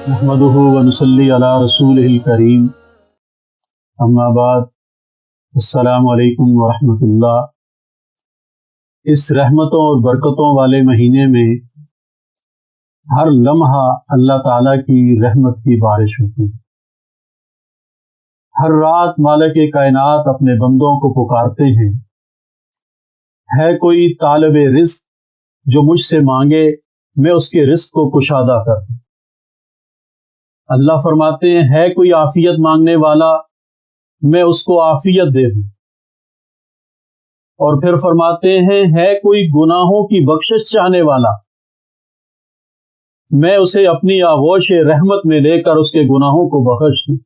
نحمدہ ونصلی علی رسولہ الکریم اما بعد السلام علیکم ورحمۃ اللہ۔ اس رحمتوں اور برکتوں والے مہینے میں ہر لمحہ اللہ تعالیٰ کی رحمت کی بارش ہوتی ہے۔ ہر رات مالک کائنات اپنے بندوں کو پکارتے ہیں، ہے کوئی طالب رزق جو مجھ سے مانگے میں اس کے رزق کو کشادہ کر دوں۔ اللہ فرماتے ہیں، ہے کوئی عافیت مانگنے والا میں اس کو عافیت دے دوں۔ اور پھر فرماتے ہیں، ہے کوئی گناہوں کی بخشش چاہنے والا میں اسے اپنی آغوش رحمت میں لے کر اس کے گناہوں کو بخش دوں۔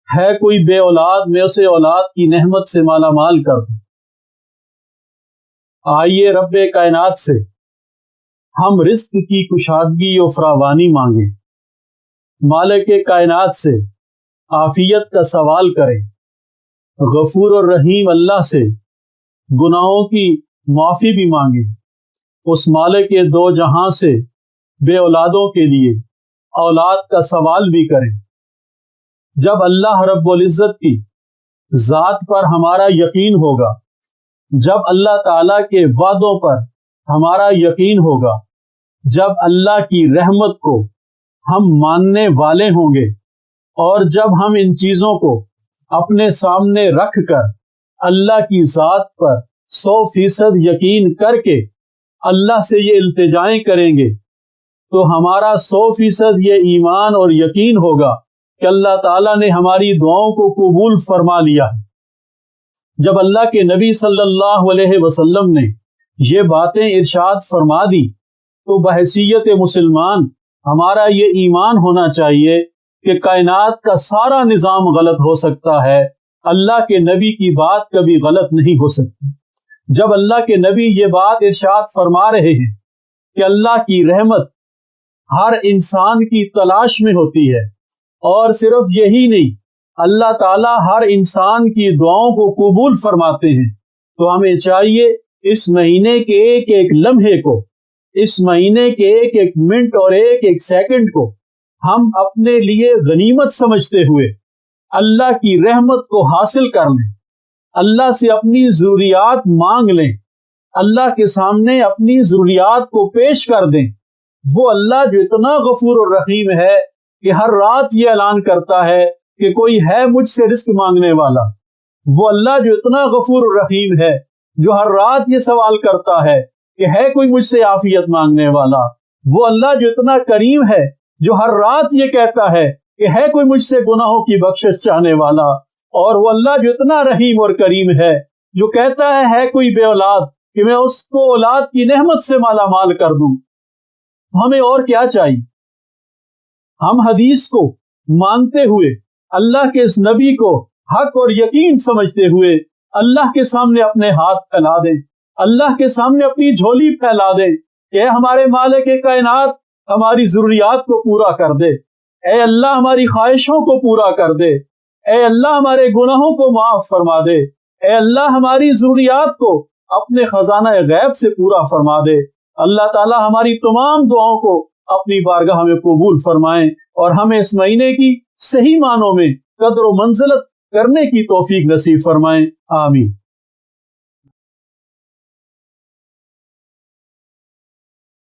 ہے کوئی بے اولاد میں اسے اولاد کی نعمت سے مالا مال کر دوں۔ آئیے رب کائنات سے ہم رزق کی کشادگی و فراوانی مانگیں، مالک کائنات سے عافیت کا سوال کریں، غفور الرحیم اللہ سے گناہوں کی معافی بھی مانگیں، اس مالک دو جہاں سے بے اولادوں کے لیے اولاد کا سوال بھی کریں۔ جب اللہ رب العزت کی ذات پر ہمارا یقین ہوگا، جب اللہ تعالیٰ کے وعدوں پر ہمارا یقین ہوگا، جب اللہ کی رحمت کو ہم ماننے والے ہوں گے، اور جب ہم ان چیزوں کو اپنے سامنے رکھ کر اللہ کی ذات پر 100% یقین کر کے اللہ سے یہ التجائیں کریں گے، تو ہمارا 100% یہ ایمان اور یقین ہوگا کہ اللہ تعالیٰ نے ہماری دعاؤں کو قبول فرما لیا ہے۔ جب اللہ کے نبی صلی اللہ علیہ وسلم نے یہ باتیں ارشاد فرما دی تو بحیثیت مسلمان ہمارا یہ ایمان ہونا چاہیے کہ کائنات کا سارا نظام غلط ہو سکتا ہے، اللہ کے نبی کی بات کبھی غلط نہیں ہو سکتی۔ جب اللہ کے نبی یہ بات ارشاد فرما رہے ہیں کہ اللہ کی رحمت ہر انسان کی تلاش میں ہوتی ہے، اور صرف یہی نہیں، اللہ تعالیٰ ہر انسان کی دعاؤں کو قبول فرماتے ہیں، تو ہمیں چاہیے اس مہینے کے ایک ایک لمحے کو، اس مہینے کے ایک ایک منٹ اور ایک ایک سیکنڈ کو ہم اپنے لیے غنیمت سمجھتے ہوئے اللہ کی رحمت کو حاصل کر لیں، اللہ سے اپنی ضروریات مانگ لیں، اللہ کے سامنے اپنی ضروریات کو پیش کر دیں۔ وہ اللہ جو اتنا غفور الرحیم ہے کہ ہر رات یہ اعلان کرتا ہے کہ کوئی ہے مجھ سے رزق مانگنے والا، وہ اللہ جو اتنا غفور الرحیم ہے جو ہر رات یہ سوال کرتا ہے کہ ہے کوئی مجھ سے عافیت مانگنے والا، وہ اللہ جو اتنا کریم ہے جو ہر رات یہ کہتا ہے کہ ہے کوئی مجھ سے گناہوں کی بخشش چاہنے والا، اور وہ اللہ جو اتنا رحیم اور کریم ہے جو کہتا ہے کوئی بے اولاد کہ میں اس کو اولاد کی نعمت سے مالا مال کر دوں۔ ہمیں اور کیا چاہیے؟ ہم حدیث کو مانتے ہوئے، اللہ کے اس نبی کو حق اور یقین سمجھتے ہوئے اللہ کے سامنے اپنے ہاتھ پھیلا دیں، اللہ کے سامنے اپنی جھولی پھیلا دیں کہ اے ہمارے مالک کائنات ہماری ضروریات کو پورا کر دے، اے اللہ ہماری خواہشوں کو پورا کر دے، اے اللہ ہمارے گناہوں کو معاف فرما دے، اے اللہ ہماری ضروریات کو اپنے خزانہ غیب سے پورا فرما دے۔ اللہ تعالی ہماری تمام دعاؤں کو اپنی بارگاہ میں قبول فرمائیں، اور ہمیں اس مہینے کی صحیح معنوں میں قدر و منزلت کرنے کی توفیق نصیب فرمائیں۔ آمین۔